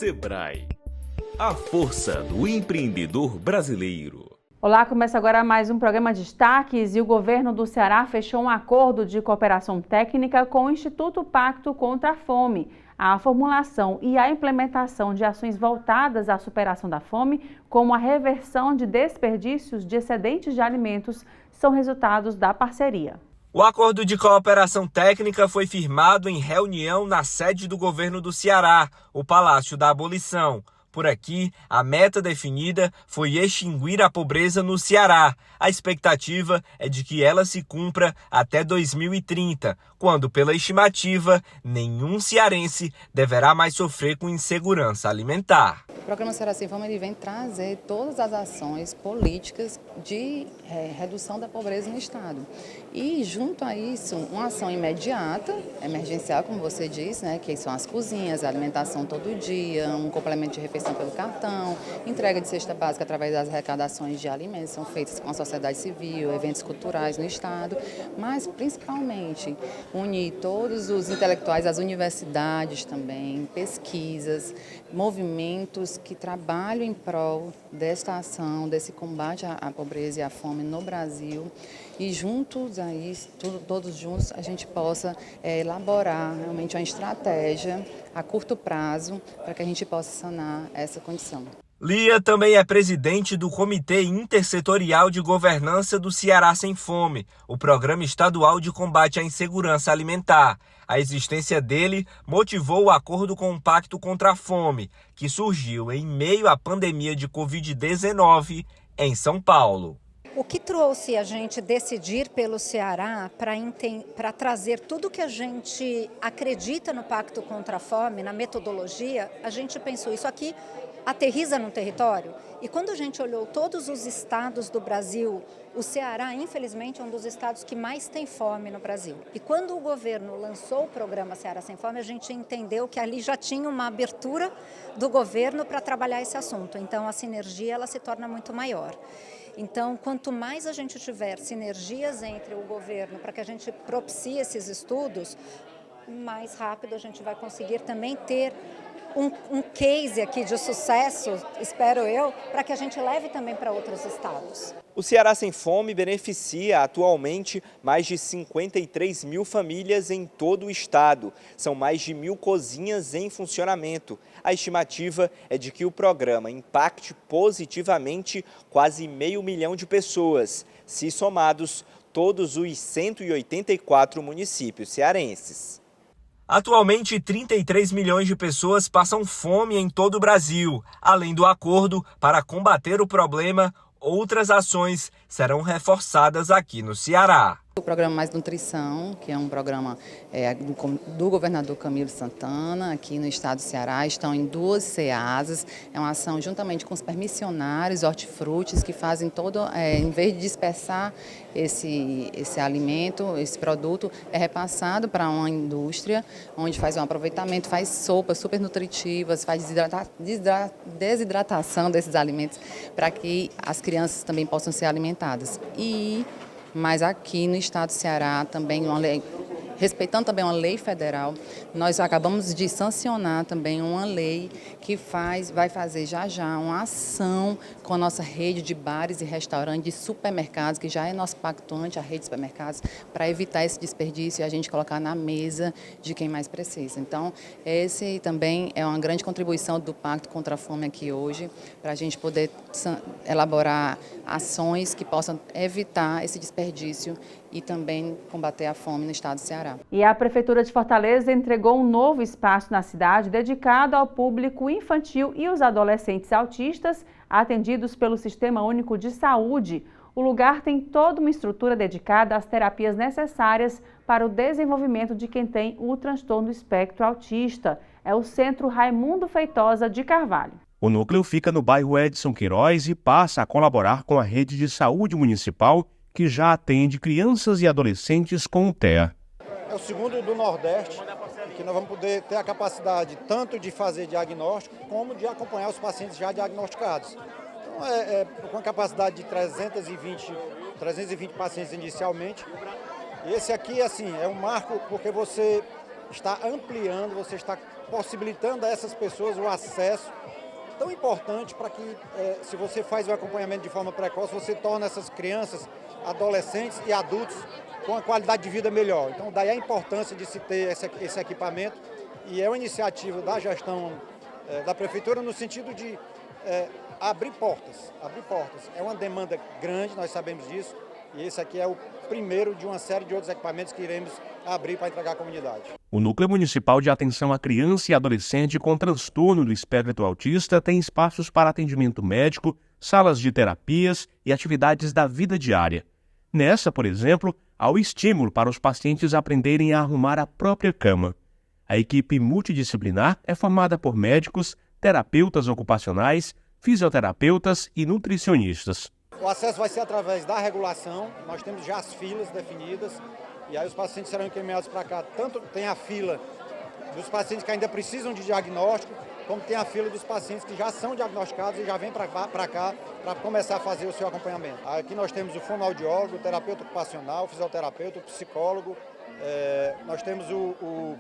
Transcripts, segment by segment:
Sebrae, a força do empreendedor brasileiro. Olá, começa agora mais um programa Destaques e o governo do Ceará fechou um acordo de cooperação técnica com o Instituto Pacto contra a Fome. A formulação e a implementação de ações voltadas à superação da fome, como a reversão de desperdícios de excedentes de alimentos, são resultados da parceria. O acordo de cooperação técnica foi firmado em reunião na sede do governo do Ceará, o Palácio da Abolição. Por aqui, a meta definida foi extinguir a pobreza no Ceará. A expectativa é de que ela se cumpra até 2030, quando, pela estimativa, nenhum cearense deverá mais sofrer com insegurança alimentar. O Programa Ceará Sem Fome ele vem trazer todas as ações políticas de redução da pobreza no Estado. E, junto a isso, uma ação imediata, emergencial, como você disse, né, que são as cozinhas, a alimentação todo dia, um complemento de refeição pelo cartão, entrega de cesta básica através das arrecadações de alimentos, são feitas com a sociedade civil, eventos culturais no Estado, mas, principalmente, unir todos os intelectuais, as universidades também, pesquisas, movimentos que trabalham em prol desta ação, desse combate à pobreza e à fome no Brasil, e juntos aí, todos juntos, a gente possa elaborar realmente uma estratégia a curto prazo para que a gente possa sanar essa condição. Lia também é presidente do Comitê Intersetorial de Governança do Ceará Sem Fome, o Programa Estadual de Combate à Insegurança Alimentar. A existência dele motivou o acordo com o Pacto contra a Fome, que surgiu em meio à pandemia de Covid-19 em São Paulo. O que trouxe a gente decidir pelo Ceará para trazer tudo que a gente acredita no Pacto contra a Fome, na metodologia, a gente pensou, isso aqui aterriza num território? E quando a gente olhou todos os estados do Brasil, o Ceará, infelizmente, é um dos estados que mais tem fome no Brasil. E quando o governo lançou o programa Ceará Sem Fome, a gente entendeu que ali já tinha uma abertura do governo para trabalhar esse assunto. Então, a sinergia ela se torna muito maior. Então, quanto mais a gente tiver sinergias entre o governo para que a gente propicie esses estudos, mais rápido a gente vai conseguir também ter um case aqui de sucesso, espero eu, para que a gente leve também para outros estados. O Ceará Sem Fome beneficia atualmente mais de 53 mil famílias em todo o estado. São mais de 1.000 cozinhas em funcionamento. A estimativa é de que o programa impacte positivamente quase 500 mil de pessoas, se somados todos os 184 municípios cearenses. Atualmente, 33 milhões de pessoas passam fome em todo o Brasil. Além do acordo para combater o problema, outras ações serão reforçadas aqui no Ceará. O programa Mais Nutrição, que é um programa do governador Camilo Santana, aqui no estado do Ceará, estão em 2 CEASAs. É uma ação juntamente com os permissionários, hortifrutis, que fazem todo, em vez de dispersar esse alimento, esse produto, é repassado para uma indústria, onde faz um aproveitamento, faz sopas super nutritivas, faz desidratação desses alimentos, para que as crianças também possam ser alimentadas. Mas aqui no estado do Ceará, também respeitando também uma lei federal, nós acabamos de sancionar também uma lei que vai fazer já uma ação com a nossa rede de bares e restaurantes, de supermercados, que já é nosso pacto ante a rede de supermercados, para evitar esse desperdício e a gente colocar na mesa de quem mais precisa. Então, esse também é uma grande contribuição do Pacto contra a Fome aqui hoje, para a gente poder elaborar ações que possam evitar esse desperdício e também combater a fome no estado do Ceará. E a Prefeitura de Fortaleza entregou um novo espaço na cidade dedicado ao público infantil e os adolescentes autistas atendidos pelo Sistema Único de Saúde. O lugar tem toda uma estrutura dedicada às terapias necessárias para o desenvolvimento de quem tem o transtorno do espectro autista. É o Centro Raimundo Feitosa de Carvalho. O núcleo fica no bairro Edson Queiroz e passa a colaborar com a rede de saúde municipal, que já atende crianças e adolescentes com TEA. É o segundo do Nordeste, que nós vamos poder ter a capacidade tanto de fazer diagnóstico, como de acompanhar os pacientes já diagnosticados. Então, com a capacidade de 320 pacientes inicialmente. E esse aqui, assim, é um marco porque você está ampliando, você está possibilitando a essas pessoas o acesso tão importante para que, se você faz o acompanhamento de forma precoce, você torna essas crianças, adolescentes e adultos com uma qualidade de vida melhor. Então, daí a importância de se ter esse equipamento, e é uma iniciativa da gestão da Prefeitura no sentido de abrir portas. É uma demanda grande, nós sabemos disso, e esse aqui é o primeiro de uma série de outros equipamentos que iremos abrir para entregar à comunidade. O Núcleo Municipal de Atenção à Criança e Adolescente com Transtorno do Espectro Autista tem espaços para atendimento médico, salas de terapias e atividades da vida diária. Nessa, por exemplo, há o estímulo para os pacientes aprenderem a arrumar a própria cama. A equipe multidisciplinar é formada por médicos, terapeutas ocupacionais, fisioterapeutas e nutricionistas. O acesso vai ser através da regulação, nós temos já as filas definidas, e aí os pacientes serão encaminhados para cá. Tanto tem a fila dos pacientes que ainda precisam de diagnóstico, como tem a fila dos pacientes que já são diagnosticados e já vêm para cá para começar a fazer o seu acompanhamento. Aqui nós temos o fonoaudiólogo, o terapeuta ocupacional, o fisioterapeuta, o psicólogo, nós temos o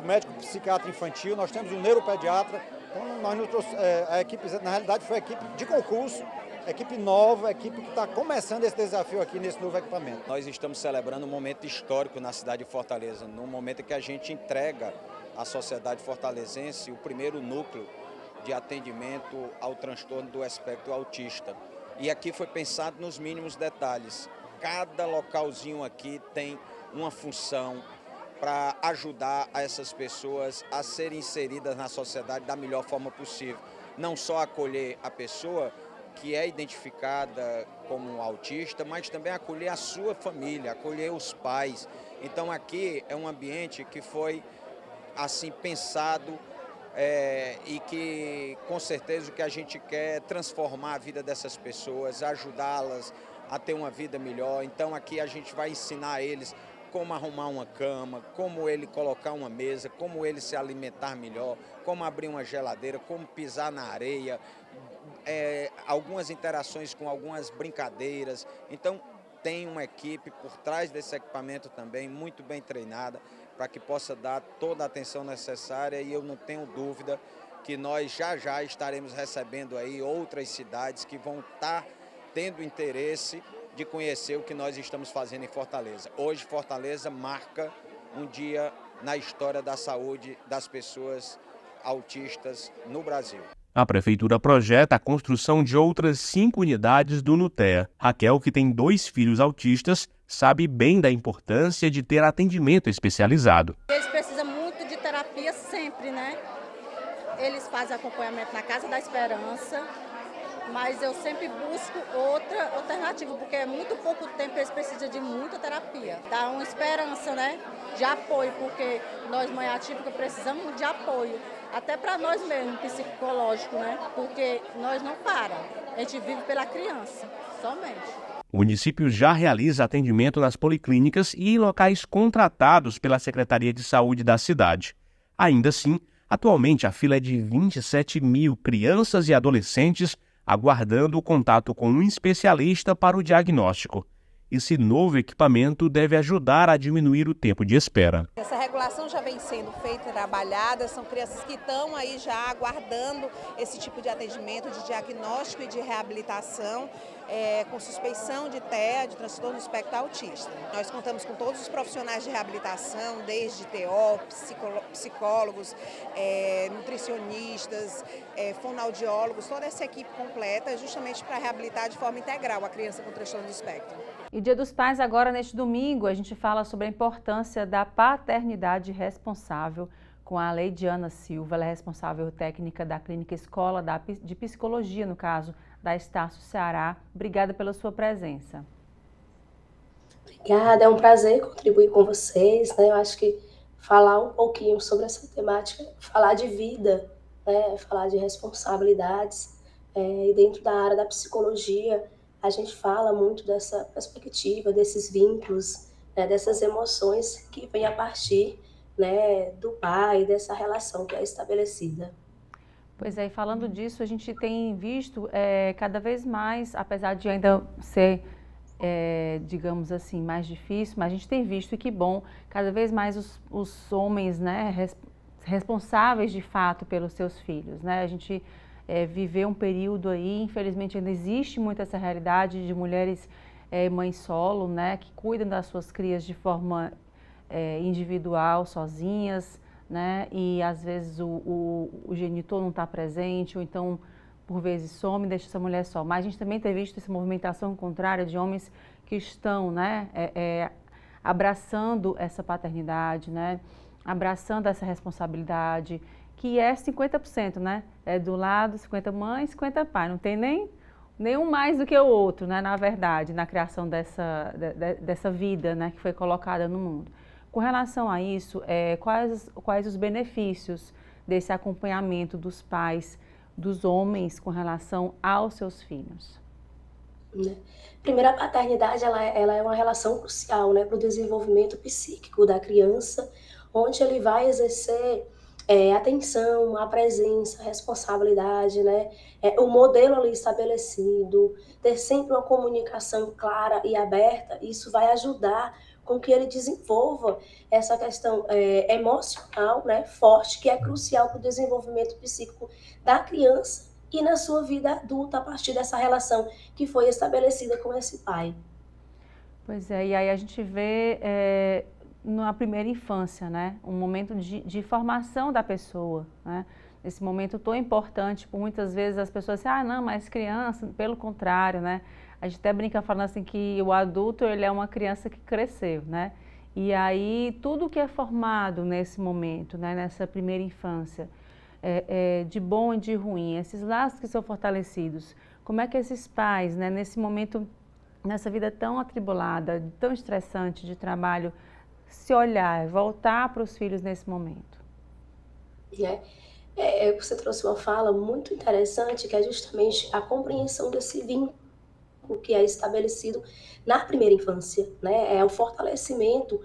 médico psiquiatra infantil, nós temos o neuropediatra. Então, a equipe, na realidade, foi a equipe de concurso, equipe nova, equipe que está começando esse desafio aqui nesse novo equipamento. Nós estamos celebrando um momento histórico na cidade de Fortaleza, no momento em que a gente entrega à sociedade fortalezense o primeiro núcleo de atendimento ao transtorno do espectro autista. E aqui foi pensado nos mínimos detalhes. Cada localzinho aqui tem uma função para ajudar essas pessoas a serem inseridas na sociedade da melhor forma possível. Não só acolher a pessoa que é identificada como autista, mas também acolher a sua família, acolher os pais. Então aqui é um ambiente que foi assim pensado e que com certeza o que a gente quer é transformar a vida dessas pessoas, ajudá-las a ter uma vida melhor. Então aqui a gente vai ensinar a eles como arrumar uma cama, como ele colocar uma mesa, como ele se alimentar melhor, como abrir uma geladeira, como pisar na areia, algumas interações com algumas brincadeiras. Então tem uma equipe por trás desse equipamento também, muito bem treinada, para que possa dar toda a atenção necessária, e eu não tenho dúvida que nós já estaremos recebendo aí outras cidades que vão estar tendo interesse de conhecer o que nós estamos fazendo em Fortaleza. Hoje Fortaleza marca um dia na história da saúde das pessoas autistas no Brasil. A Prefeitura projeta a construção de outras 5 unidades do NUTEA. Raquel, que tem 2 filhos autistas, sabe bem da importância de ter atendimento especializado. Eles precisam muito de terapia sempre, né? Eles fazem acompanhamento na Casa da Esperança, mas eu sempre busco outra alternativa, porque é muito pouco tempo eles precisam de muita terapia. Dá uma esperança, né? De apoio, porque nós, mãe atípica, precisamos de apoio. Até para nós mesmos, psicológico, né? Porque nós não paramos. A gente vive pela criança, somente. O município já realiza atendimento nas policlínicas e em locais contratados pela Secretaria de Saúde da cidade. Ainda assim, atualmente a fila é de 27 mil crianças e adolescentes aguardando o contato com um especialista para o diagnóstico. Esse novo equipamento deve ajudar a diminuir o tempo de espera. Essa regulação já vem sendo feita e trabalhada, são crianças que estão aí já aguardando esse tipo de atendimento, de diagnóstico e de reabilitação, com suspeição de TEA, de transtorno do espectro autista. Nós contamos com todos os profissionais de reabilitação, desde TO, psicólogos, nutricionistas, fonoaudiólogos, toda essa equipe completa justamente para reabilitar de forma integral a criança com transtorno do espectro. E Dia dos Pais agora, neste domingo, a gente fala sobre a importância da paternidade responsável com a Leidiana Silva. Ela é responsável técnica da Clínica Escola de Psicologia, no caso, da Estácio Ceará. Obrigada pela sua presença. Obrigada, é um prazer contribuir com vocês, né? Eu acho que falar um pouquinho sobre essa temática, falar de vida, né? Falar de responsabilidades, e dentro da área da psicologia, a gente fala muito dessa perspectiva, desses vínculos, né, dessas emoções que vêm a partir, né, do pai, dessa relação que é estabelecida. Pois é, e falando disso, a gente tem visto cada vez mais, apesar de ainda ser, digamos assim, mais difícil, mas a gente tem visto, e que bom, cada vez mais os homens, né, responsáveis de fato pelos seus filhos, né? A gente viveu um período aí, infelizmente ainda existe muito essa realidade de mulheres mães solo, né? Que cuidam das suas crias de forma individual, sozinhas, né? E às vezes o genitor não está presente, ou então por vezes some e deixa essa mulher só. Mas a gente também tem visto essa movimentação contrária de homens que estão, né? Abraçando essa paternidade, né? Abraçando essa responsabilidade, que é 50%, né? É do lado 50 mãe, 50 pai, não tem nenhum mais do que o outro, né? Na verdade, na criação dessa vida, né? Que foi colocada no mundo. Com relação a isso, quais os benefícios desse acompanhamento dos pais, dos homens, com relação aos seus filhos? Primeiro, a paternidade ela é uma relação crucial, né, para o desenvolvimento psíquico da criança, onde ele vai exercer atenção, a presença, a responsabilidade, né, o modelo ali estabelecido, ter sempre uma comunicação clara e aberta, isso vai ajudar com que ele desenvolva essa questão emocional, né, forte, que é crucial para o desenvolvimento psíquico da criança e na sua vida adulta, a partir dessa relação que foi estabelecida com esse pai. Pois é, e aí a gente vê na primeira infância, né, um momento de formação da pessoa, né, esse momento tão importante, por muitas vezes as pessoas dizem, não, mas criança, pelo contrário, né, a gente até brinca falando assim que o adulto, ele é uma criança que cresceu, né, e aí tudo que é formado nesse momento, né, nessa primeira infância, de bom e de ruim, esses laços que são fortalecidos, como é que esses pais, né, nesse momento, nessa vida tão atribulada, tão estressante de trabalho, se olhar, voltar para os filhos nesse momento? Você trouxe uma fala muito interessante, que é justamente a compreensão desse vínculo que é estabelecido na primeira infância, né? É o fortalecimento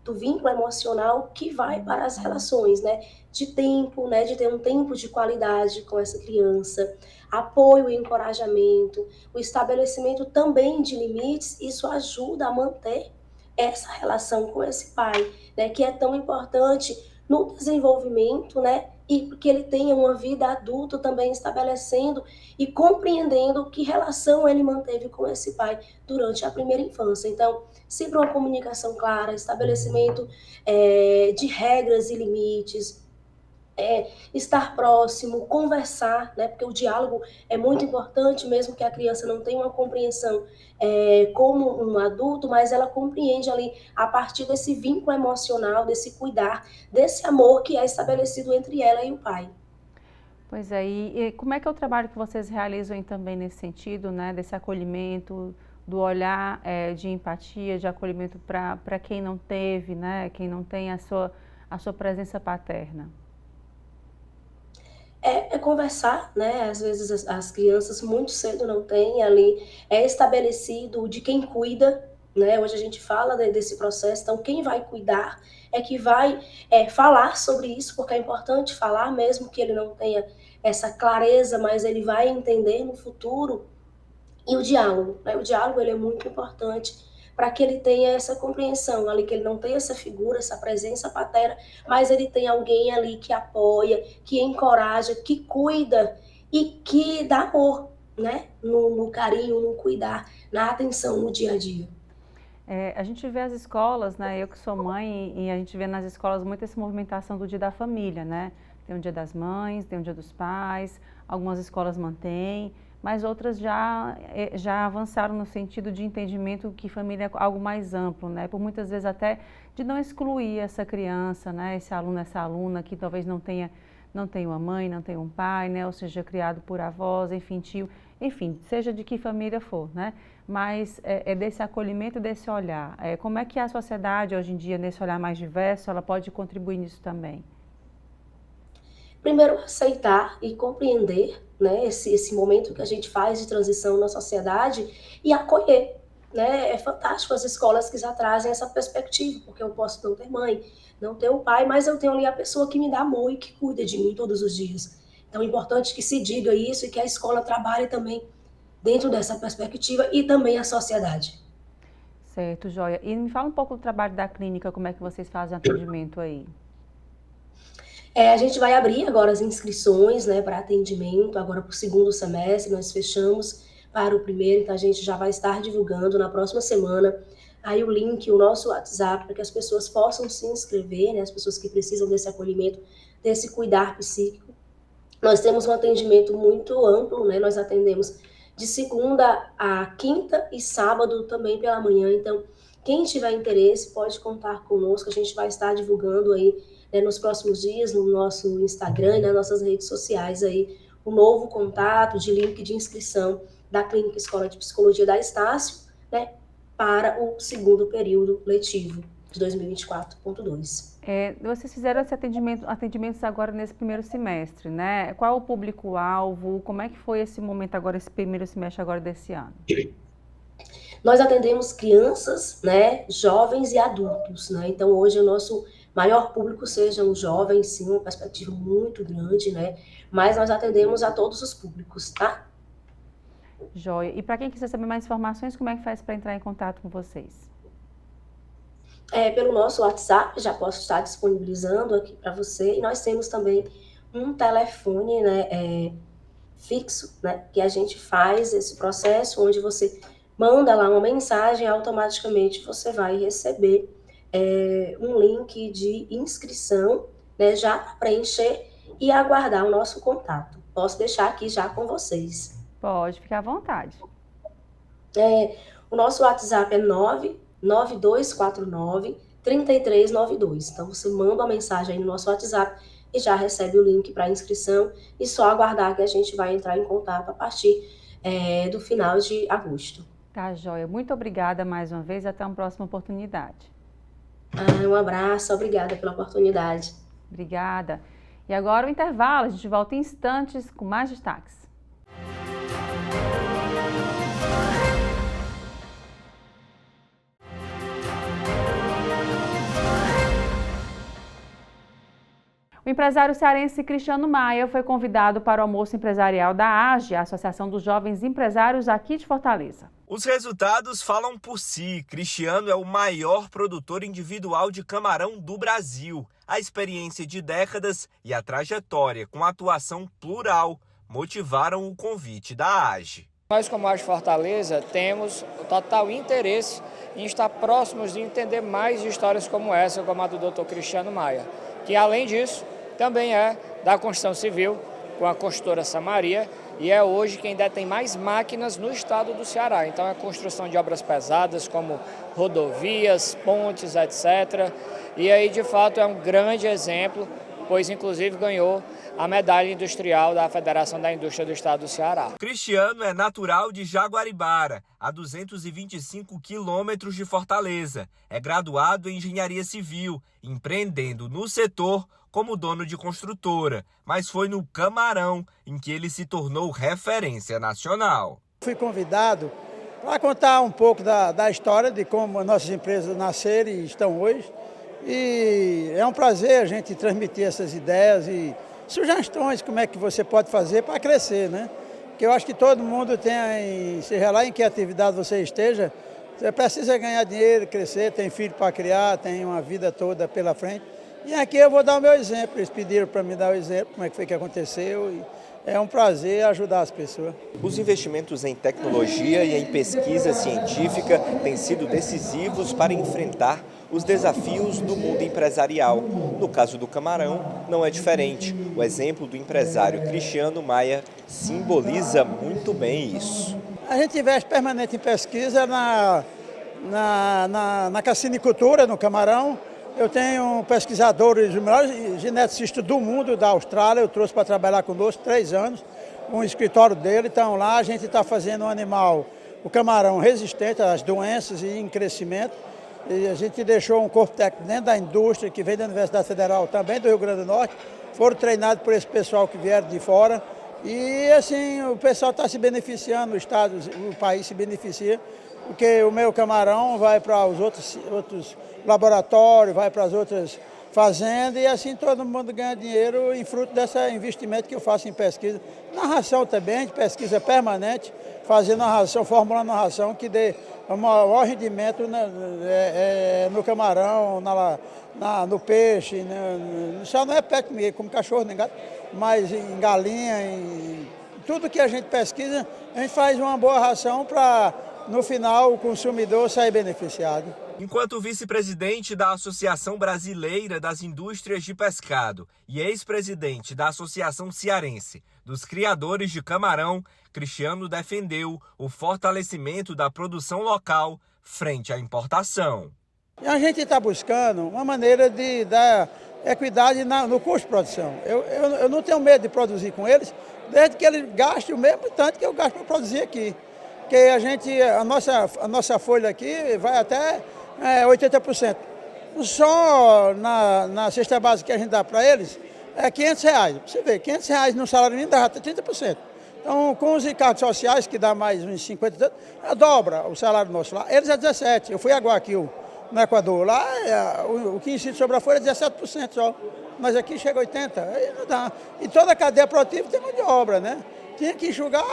do vínculo emocional que vai para as relações, né? De tempo, né? De ter um tempo de qualidade com essa criança, apoio e encorajamento, o estabelecimento também de limites, isso ajuda a manter essa relação com esse pai, né? Que é tão importante no desenvolvimento, né? E que ele tenha uma vida adulta também estabelecendo e compreendendo que relação ele manteve com esse pai durante a primeira infância. Então, sempre uma comunicação clara, estabelecimento de regras e limites, estar próximo, conversar, né? Porque o diálogo é muito importante, mesmo que a criança não tenha uma compreensão como um adulto, mas ela compreende ali a partir desse vínculo emocional, desse cuidar, desse amor que é estabelecido entre ela e o pai. Pois é, e como é que é o trabalho que vocês realizam também nesse sentido, né? Desse acolhimento, do olhar de empatia, de acolhimento para quem não teve, né? Quem não tem a sua presença paterna? Conversar, né? Às vezes as crianças muito cedo não têm ali estabelecido de quem cuida, né? Hoje a gente fala desse processo, então quem vai cuidar é que vai falar sobre isso, porque é importante falar, mesmo que ele não tenha essa clareza, mas ele vai entender no futuro. E o diálogo, né? O diálogo ele é muito importante para que ele tenha essa compreensão ali, que ele não tem essa figura, essa presença paterna, mas ele tem alguém ali que apoia, que encoraja, que cuida e que dá amor, né? No carinho, no cuidar, na atenção no dia a dia. A gente vê as escolas, né? Eu que sou mãe, e a gente vê nas escolas muito essa movimentação do Dia da Família, né? Tem o Dia das Mães, tem o Dia dos Pais, algumas escolas mantêm, mas outras já avançaram no sentido de entendimento que família é algo mais amplo, né? Por muitas vezes até de não excluir essa criança, né? Esse aluno, essa aluna que talvez não tenha uma mãe, não tenha um pai, né? Ou seja, criado por avós, enfim, tio, enfim, seja de que família for, né? Mas desse acolhimento, desse olhar. Como é que a sociedade hoje em dia, nesse olhar mais diverso, ela pode contribuir nisso também? Primeiro, aceitar e compreender, né, esse momento que a gente faz de transição na sociedade e acolher, né? É fantástico as escolas que já trazem essa perspectiva, porque eu posso não ter mãe, não ter o pai, mas eu tenho ali a pessoa que me dá amor e que cuida de mim todos os dias. Então é importante que se diga isso e que a escola trabalhe também dentro dessa perspectiva e também a sociedade. Certo, joia. E me fala um pouco do trabalho da clínica, como é que vocês fazem atendimento aí? A gente vai abrir agora as inscrições, né, para atendimento, agora para o segundo semestre, nós fechamos para o primeiro, então a gente já vai estar divulgando na próxima semana aí o link, o nosso WhatsApp, para que as pessoas possam se inscrever, né, as pessoas que precisam desse acolhimento, desse cuidar psíquico. Nós temos um atendimento muito amplo, né, nós atendemos de segunda a quinta e sábado também pela manhã, então quem tiver interesse pode contar conosco, a gente vai estar divulgando aí, né, nos próximos dias no nosso Instagram e nas nossas redes sociais aí o novo contato de link de inscrição da Clínica Escola de Psicologia da Estácio, né, para o segundo período letivo de 2024.2. Vocês fizeram esse atendimentos agora nesse primeiro semestre, né? Qual é o público-alvo? Como é que foi esse momento agora, esse primeiro semestre agora desse ano? Nós atendemos crianças, né, jovens e adultos, né? Então hoje o nosso maior público sejam os jovens, sim, uma perspectiva muito grande, né? Mas nós atendemos a todos os públicos, tá? Joia. E para quem quiser saber mais informações, como é que faz para entrar em contato com vocês? Pelo nosso WhatsApp, já posso estar disponibilizando aqui para você. E nós temos também um telefone, né, fixo, né, que a gente faz esse processo, onde você manda lá uma mensagem, automaticamente você vai receber um link de inscrição, né, já para preencher e aguardar o nosso contato. Posso deixar aqui já com vocês. Pode, ficar à vontade. O nosso WhatsApp é 99249-3392. Então, você manda uma mensagem aí no nosso WhatsApp e já recebe o link para inscrição e só aguardar que a gente vai entrar em contato a partir do final de agosto. Tá, joia. Muito obrigada mais uma vez. Até uma próxima oportunidade. Um abraço. Obrigada pela oportunidade. Obrigada. E agora o intervalo. A gente volta em instantes com mais destaques. O empresário cearense Cristiano Maia foi convidado para o almoço empresarial da AGE, a Associação dos Jovens Empresários aqui de Fortaleza. Os resultados falam por si. Cristiano é o maior produtor individual de camarão do Brasil. A experiência de décadas e a trajetória com atuação plural motivaram o convite da AGE. Nós, como AGE Fortaleza, temos o total interesse em estar próximos de entender mais histórias como essa, como a do Dr. Cristiano Maia, que além disso também é da construção civil com a construtora Samaria e é hoje quem detém mais máquinas no estado do Ceará. Então é a construção de obras pesadas como rodovias, pontes, etc. E aí de fato é um grande exemplo, pois inclusive ganhou a medalha industrial da Federação da Indústria do Estado do Ceará. Cristiano é natural de Jaguaribara, a 225 quilômetros de Fortaleza. É graduado em Engenharia Civil, empreendendo no setor como dono de construtora, mas foi no camarão em que ele se tornou referência nacional. Fui convidado para contar um pouco da história de como nossas empresas nasceram e estão hoje. E é um prazer a gente transmitir essas ideias e sugestões, como é que você pode fazer para crescer, né? Porque eu acho que todo mundo tem, seja lá em que atividade você esteja, você precisa ganhar dinheiro, crescer, tem filho para criar, tem uma vida toda pela frente. E aqui eu vou dar o meu exemplo, eles pediram para me dar o exemplo, como é que foi que aconteceu, e é um prazer ajudar as pessoas. Os investimentos em tecnologia e em pesquisa científica têm sido decisivos para enfrentar os desafios do mundo empresarial. No caso do camarão, não é diferente. O exemplo do empresário Cristiano Maia simboliza muito bem isso. A gente investe permanente em pesquisa na cassinicultura, no camarão. Eu tenho pesquisadores, os melhores geneticistas do mundo, da Austrália, eu trouxe para trabalhar conosco 3 anos, um escritório dele. Então lá a gente está fazendo um animal, o camarão resistente às doenças e em crescimento. E a gente deixou um corpo técnico dentro da indústria, que vem da Universidade Federal, também do Rio Grande do Norte, foram treinados por esse pessoal que vieram de fora. E assim, o pessoal está se beneficiando, o país se beneficia, porque o meu camarão vai para os outros laboratórios, vai para as outras fazendas, e assim todo mundo ganha dinheiro em fruto desse investimento que eu faço em pesquisa. Na ração também, de pesquisa permanente, fazendo uma ração, formulando uma ração que dê o maior rendimento no camarão, no peixe, só não é pet como cachorro nem gato, mas em galinha, em tudo que a gente pesquisa, a gente faz uma boa ração para, no final, o consumidor sair beneficiado. Enquanto o vice-presidente da Associação Brasileira das Indústrias de Pescado e ex-presidente da Associação Cearense dos Criadores de Camarão, Cristiano defendeu o fortalecimento da produção local frente à importação. E a gente está buscando uma maneira de dar equidade no custo de produção. Eu não tenho medo de produzir com eles, desde que eles gastem o mesmo tanto que eu gasto para produzir aqui. Porque a nossa folha aqui vai até 80%. Só na cesta básica que a gente dá para eles é R$500. Você vê, R$500 no salário mínimo dá até 30%. Então, com os encargos sociais, que dá mais uns 50%, dobra o salário nosso lá. Eles é 17%. Eu fui agora aqui no Equador. Lá, o que incide sobre a folha é 17% só. Mas aqui chega a 80%. Aí não dá. E toda a cadeia produtiva tem mão de obra, né? Tinha que enxugar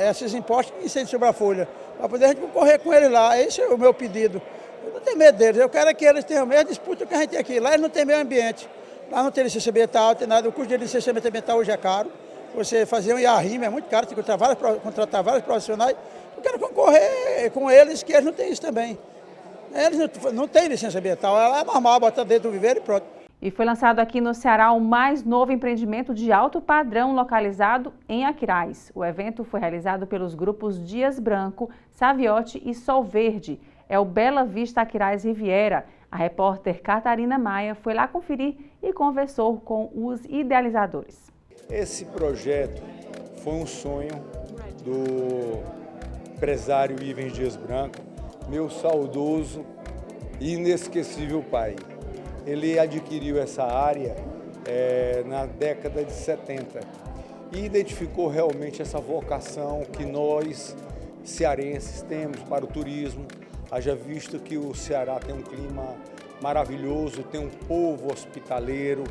esses impostos que incidem sobre a folha, para poder a gente concorrer com eles lá. Esse é o meu pedido. Eu não tenho medo deles, eu quero que eles tenham a mesma disputa que a gente tem aqui. Lá eles não têm meio ambiente, lá não tem licença ambiental, não tem nada. O custo de licença ambiental hoje é caro. Você fazer um IARRIMA é muito caro, tem que contratar vários profissionais. Eu quero concorrer com eles, que eles não têm isso também. Eles não têm licença ambiental, ela é normal, bota dentro do viveiro e pronto. E foi lançado aqui no Ceará o mais novo empreendimento de alto padrão localizado em Aquiraz. O evento foi realizado pelos grupos Dias Branco, Saviotti e Sol Verde. É o Bela Vista Aquiraz Riviera. A repórter Catarina Maia foi lá conferir e conversou com os idealizadores. Esse projeto foi um sonho do empresário Ivens Dias Branco, meu saudoso e inesquecível pai. Ele adquiriu essa área na década de 70 e identificou realmente essa vocação que nós, cearenses, temos para o turismo. Haja visto que o Ceará tem um clima maravilhoso, tem um povo hospitaleiro,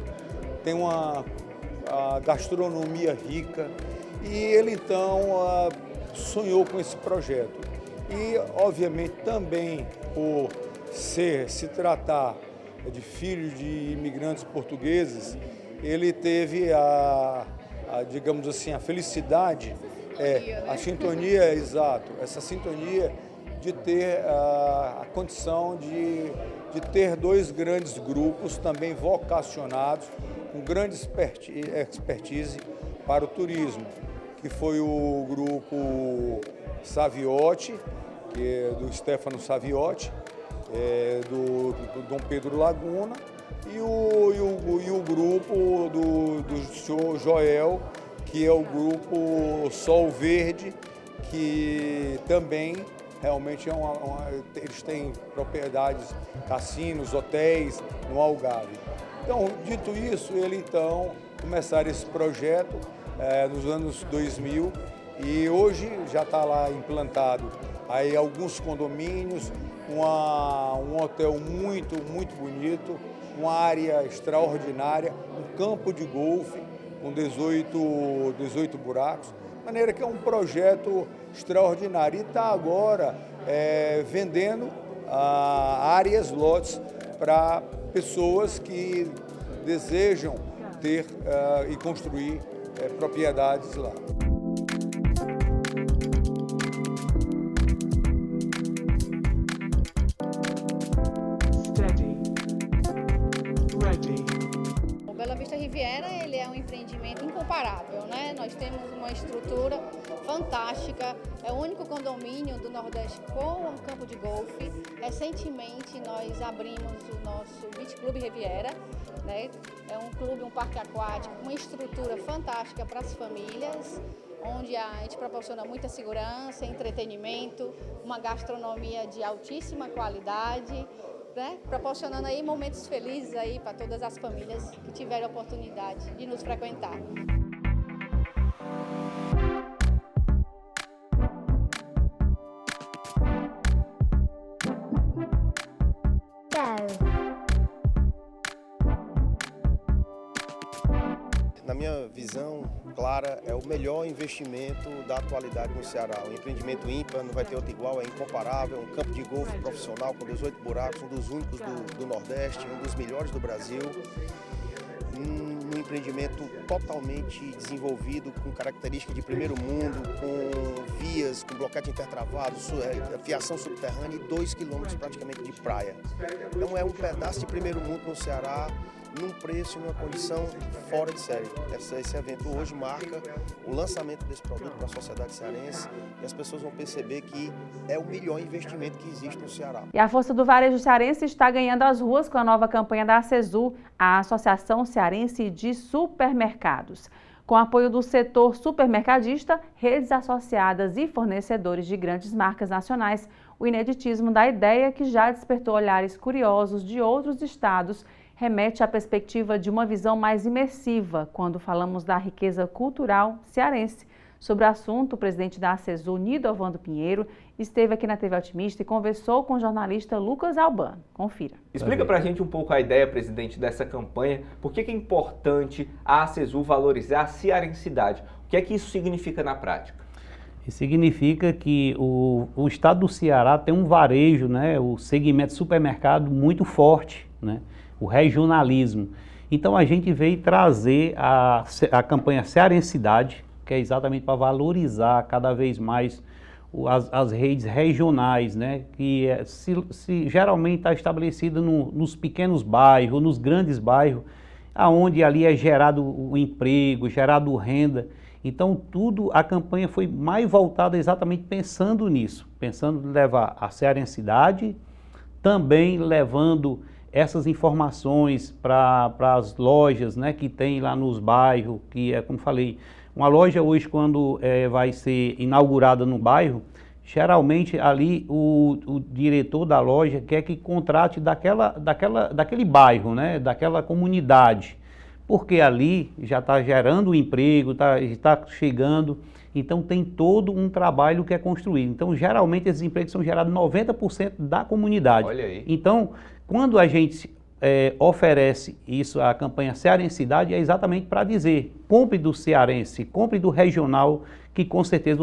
tem uma gastronomia rica e ele então sonhou com esse projeto. E, obviamente, também por se tratar de filho de imigrantes portugueses, ele teve digamos assim, a felicidade, a sintonia, exato, essa sintonia de ter a condição de ter dois grandes grupos também vocacionados, com grande expertise para o turismo, que foi o grupo Saviotti, que é do Stefano Saviotti, do Dom Pedro Laguna, e o grupo do Joel, que é o grupo Sol Verde, que também realmente eles têm propriedades, cassinos, hotéis no Algarve. Então, dito isso, ele então começaram esse projeto nos anos 2000 e hoje já está lá implantado aí alguns condomínios, um hotel muito bonito, uma área extraordinária, um campo de golfe com 18 buracos, de maneira que é um projeto extraordinário. E está agora vendendo áreas, lotes, para pessoas que desejam ter e construir propriedades lá. O Bela Vista Riviera, ele é um empreendimento incomparável, né? Nós temos uma estrutura fantástica, é o único condomínio do Nordeste com um campo de golfe. Recentemente nós abrimos o nosso Beach Club Riviera, né? É um clube, um parque aquático, uma estrutura fantástica para as famílias, onde a gente proporciona muita segurança, entretenimento, uma gastronomia de altíssima qualidade, né? Proporcionando aí momentos felizes aí para todas as famílias que tiverem a oportunidade de nos frequentar. Na minha visão, clara, é o melhor investimento da atualidade no Ceará. Um empreendimento ímpar, não vai ter outro igual, é incomparável, um campo de golfe profissional com 18 buracos, um dos únicos do Nordeste, um dos melhores do Brasil. Um empreendimento totalmente desenvolvido, com características de primeiro mundo, com vias, com bloquete intertravado, fiação subterrânea e 2 quilômetros praticamente de praia. Então é um pedaço de primeiro mundo no Ceará, num preço e numa condição fora de série. Esse evento hoje marca o lançamento desse produto para a sociedade cearense e as pessoas vão perceber que é o melhor investimento que existe no Ceará. E a força do varejo cearense está ganhando as ruas com a nova campanha da ACESU, a Associação Cearense de Supermercados. Com apoio do setor supermercadista, redes associadas e fornecedores de grandes marcas nacionais, o ineditismo da ideia, que já despertou olhares curiosos de outros estados, remete à perspectiva de uma visão mais imersiva quando falamos da riqueza cultural cearense. Sobre o assunto, o presidente da ACESU, Nidovando Pinheiro, esteve aqui na TV Altimista e conversou com o jornalista Lucas Alban. Confira. Explica pra gente um pouco a ideia, presidente, dessa campanha. Por que é importante a ACESU valorizar a cearensidade? O que é que isso significa na prática? Isso significa que o estado do Ceará tem um varejo, né, o segmento supermercado muito forte, né, o regionalismo. Então a gente veio trazer a campanha Cearensidade, que é exatamente para valorizar cada vez mais as redes regionais, né, que geralmente está estabelecida nos pequenos bairros, nos grandes bairros, aonde ali é gerado o emprego, gerado renda. Então a campanha foi mais voltada exatamente pensando nisso, pensando em levar a cearensidade, também levando essas informações para as lojas, né, que tem lá nos bairros, que é como falei, uma loja hoje quando vai ser inaugurada no bairro, geralmente ali o diretor da loja quer que contrate daquele bairro, né, daquela comunidade, porque ali já está gerando emprego, está chegando, então tem todo um trabalho que é construído. Então geralmente esses empregos são gerados 90% da comunidade. Olha aí. Então quando a gente oferece isso, a campanha Cearensidade, é exatamente para dizer, compre do cearense, compre do regional, que com certeza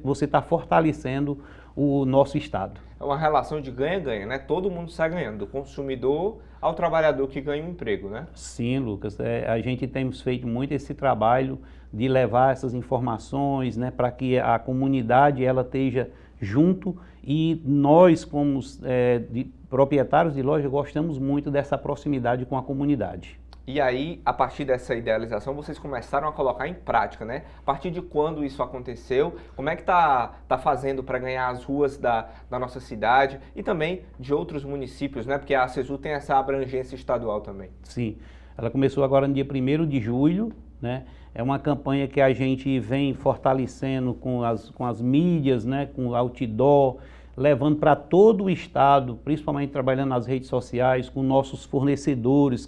você está fortalecendo o nosso estado. É uma relação de ganha-ganha, né? Todo mundo sai ganhando, do consumidor ao trabalhador que ganha um emprego, né? Sim, Lucas, a gente temos feito muito esse trabalho de levar essas informações, né, para que a comunidade ela esteja junto, e nós como proprietários de loja gostamos muito dessa proximidade com a comunidade. E aí, a partir dessa idealização, vocês começaram a colocar em prática, né? A partir de quando isso aconteceu? Como é que tá fazendo para ganhar as ruas da nossa cidade e também de outros municípios, né? Porque a ACESU tem essa abrangência estadual também. Sim, ela começou agora no dia 1º de julho, né? É uma campanha que a gente vem fortalecendo com as mídias, né? Com o outdoor, levando para todo o estado, principalmente trabalhando nas redes sociais, com nossos fornecedores,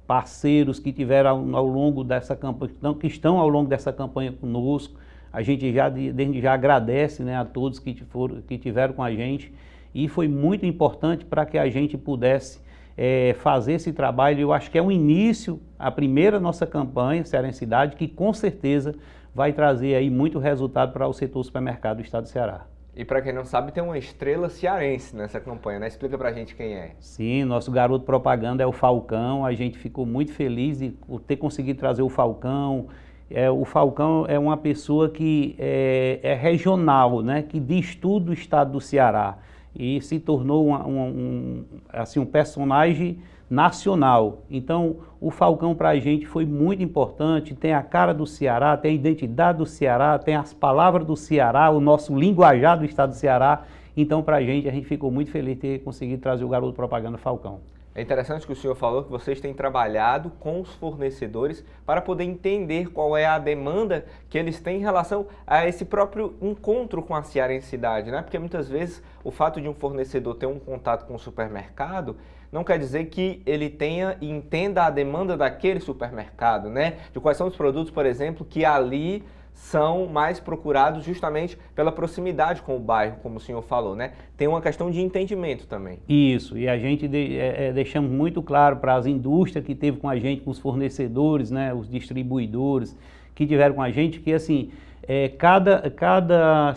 parceiros que tiveram ao longo dessa campanha, que estão ao longo dessa campanha conosco. A gente desde já agradece, né, a todos que tiveram com a gente, e foi muito importante para que a gente pudesse fazer esse trabalho. Eu acho que é um início, a primeira nossa campanha, Cearensidade, que com certeza vai trazer aí muito resultado para o setor supermercado do estado do Ceará. E para quem não sabe, tem uma estrela cearense nessa campanha, né? Explica pra gente quem é. Sim, nosso garoto propaganda é o Falcão. A gente ficou muito feliz de ter conseguido trazer o Falcão. O Falcão é uma pessoa que é regional, né? Que diz tudo do estado do Ceará. E se tornou um personagem nacional. Então, o Falcão para a gente foi muito importante, tem a cara do Ceará, tem a identidade do Ceará, tem as palavras do Ceará, o nosso linguajar do estado do Ceará. Então, para a gente ficou muito feliz de ter conseguido trazer o garoto propaganda Falcão. É interessante que o senhor falou que vocês têm trabalhado com os fornecedores para poder entender qual é a demanda que eles têm em relação a esse próprio encontro com a cearensidade, né? Porque muitas vezes o fato de um fornecedor ter um contato com o supermercado não quer dizer que ele tenha e entenda a demanda daquele supermercado, né? De quais são os produtos, por exemplo, que ali são mais procurados justamente pela proximidade com o bairro, como o senhor falou, né? Tem uma questão de entendimento também. Isso, e a gente deixamos muito claro para as indústrias que teve com a gente, com os fornecedores, né, os distribuidores, que tiveram com a gente, que assim, cada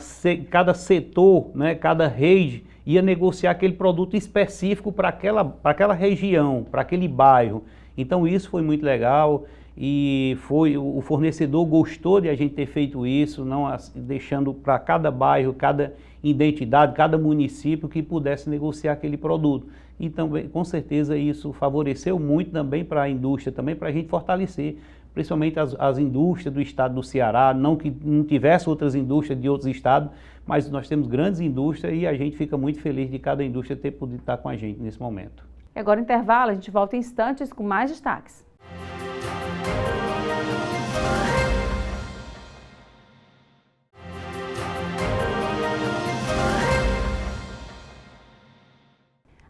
setor, né, cada rede ia negociar aquele produto específico para aquela região, para aquele bairro. Então isso foi muito legal e o fornecedor gostou de a gente ter feito isso, não deixando para cada bairro, cada identidade, cada município que pudesse negociar aquele produto. Então, com certeza isso favoreceu muito também para a indústria, também para a gente fortalecer, principalmente as indústrias do estado do Ceará, não que não tivesse outras indústrias de outros estados, mas nós temos grandes indústrias e a gente fica muito feliz de cada indústria ter podido estar com a gente nesse momento. E agora intervalo, a gente volta em instantes com mais destaques.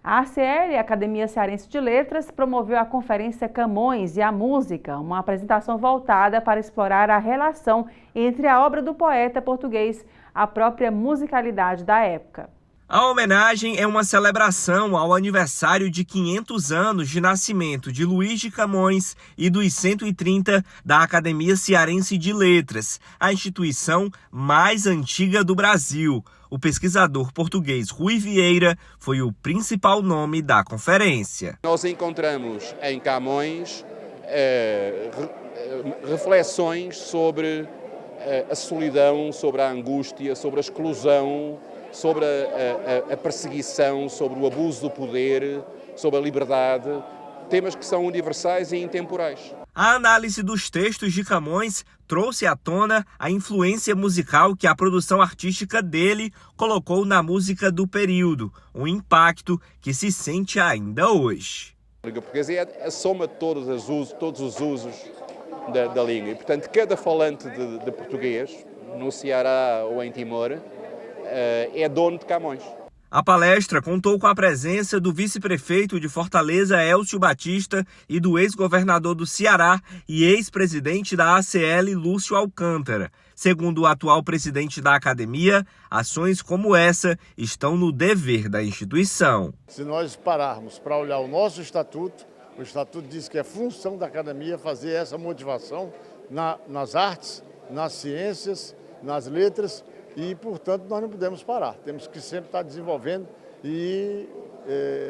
A ACL, a Academia Cearense de Letras, promoveu a conferência Camões e a Música, uma apresentação voltada para explorar a relação entre a obra do poeta português, a própria musicalidade da época. A homenagem é uma celebração ao aniversário de 500 anos de nascimento de Luís de Camões e dos 130 da Academia Cearense de Letras, a instituição mais antiga do Brasil. O pesquisador português Rui Vieira foi o principal nome da conferência. Nós encontramos em Camões reflexões sobre a solidão, sobre a angústia, sobre a exclusão, sobre a perseguição, sobre o abuso do poder, sobre a liberdade, temas que são universais e intemporais. A análise dos textos de Camões trouxe à tona a influência musical que a produção artística dele colocou na música do período, um impacto que se sente ainda hoje. A língua portuguesa é a soma de todos os usos da língua. E, portanto, cada falante de português, no Ceará ou em Timor, é dono de Camões. A palestra contou com a presença do vice-prefeito de Fortaleza, Elcio Batista, e do ex-governador do Ceará e ex-presidente da ACL, Lúcio Alcântara. Segundo o atual presidente da academia, ações como essa estão no dever da instituição. Se nós pararmos para olhar o nosso estatuto, o estatuto diz que é função da academia fazer essa motivação nas artes, nas ciências, nas letras, e, portanto, nós não podemos parar. Temos que sempre estar desenvolvendo e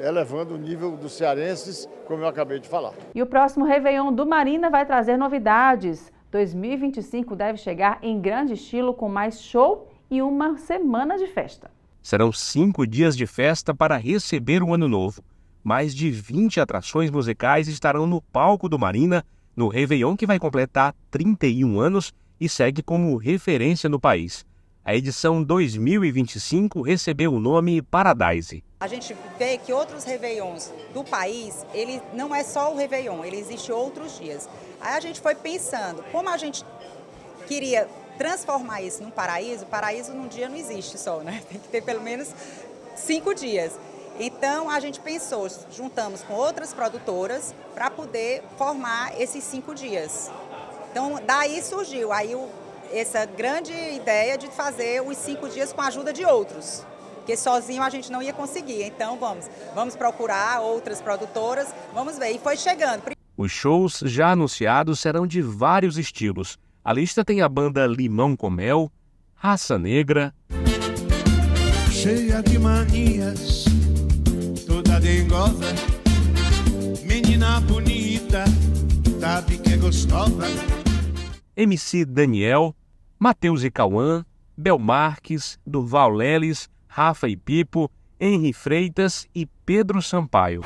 elevando o nível dos cearenses, como eu acabei de falar. E o próximo Réveillon do Marina vai trazer novidades. 2025 deve chegar em grande estilo, com mais show e uma semana de festa. Serão 5 dias de festa para receber o Ano Novo. Mais de 20 atrações musicais estarão no palco do Marina, no Réveillon, que vai completar 31 anos e segue como referência no país. A edição 2025 recebeu o nome Paradise. A gente vê que outros Réveillons do país, ele não é só o Réveillon, ele existe outros dias. Aí a gente foi pensando, como a gente queria transformar isso num paraíso, paraíso num dia não existe só, né? Tem que ter pelo menos 5 dias. Então a gente pensou, juntamos com outras produtoras para poder formar esses 5 dias. Então daí surgiu essa grande ideia de fazer os 5 dias com a ajuda de outros, porque sozinho a gente não ia conseguir. Então vamos procurar outras produtoras, vamos ver. E foi chegando. Os shows já anunciados serão de vários estilos. A lista tem a banda Limão com Mel, Raça Negra, cheia de manias, toda dengosa, menina bonita, sabe que é gostosa, MC Daniel, Matheus e Cauã, Bel Marques, Durval Leles, Rafa e Pipo, Henri Freitas e Pedro Sampaio.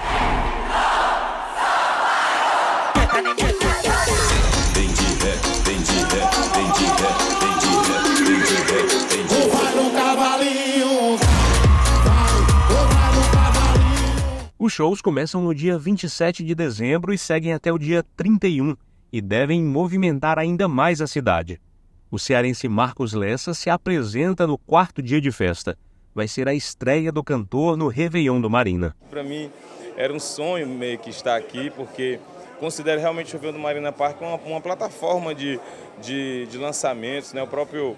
Os shows começam no dia 27 de dezembro e seguem até o dia 31 e devem movimentar ainda mais a cidade. O cearense Marcos Lessa se apresenta no 4º dia de festa. Vai ser a estreia do cantor no Réveillon do Marina. Para mim era um sonho meio que estar aqui, porque considero realmente o Réveillon do Marina Park uma plataforma de lançamentos, né? O próprio,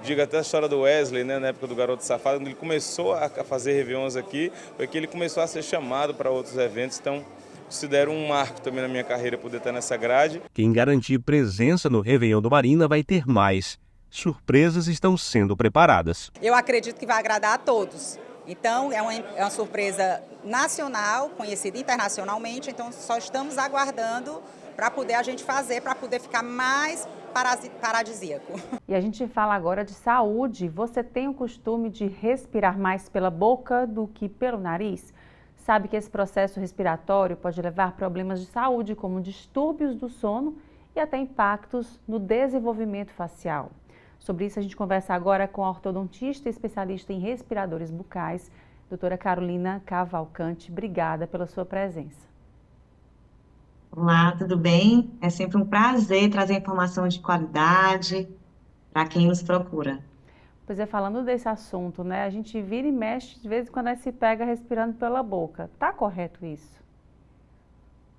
digo até a história do Wesley, né? Na época do Garoto Safado, quando ele começou a fazer Réveillons aqui, foi que ele começou a ser chamado para outros eventos. Então, considero um marco também na minha carreira poder estar nessa grade. Quem garantir presença no Réveillon do Marina vai ter mais. Surpresas estão sendo preparadas. Eu acredito que vai agradar a todos. Então, é uma surpresa nacional, conhecida internacionalmente, então só estamos aguardando para poder a gente fazer, para poder ficar mais paradisíaco. E a gente fala agora de saúde. Você tem o costume de respirar mais pela boca do que pelo nariz? Sabe que esse processo respiratório pode levar a problemas de saúde, como distúrbios do sono e até impactos no desenvolvimento facial. Sobre isso a gente conversa agora com a ortodontista e especialista em respiradores bucais, doutora Carolina Cavalcante. Obrigada pela sua presença. Olá, tudo bem? É sempre um prazer trazer informação de qualidade para quem nos procura. Pois é, falando desse assunto, né? A gente vira e mexe, de vez em quando se pega respirando pela boca. Tá correto isso?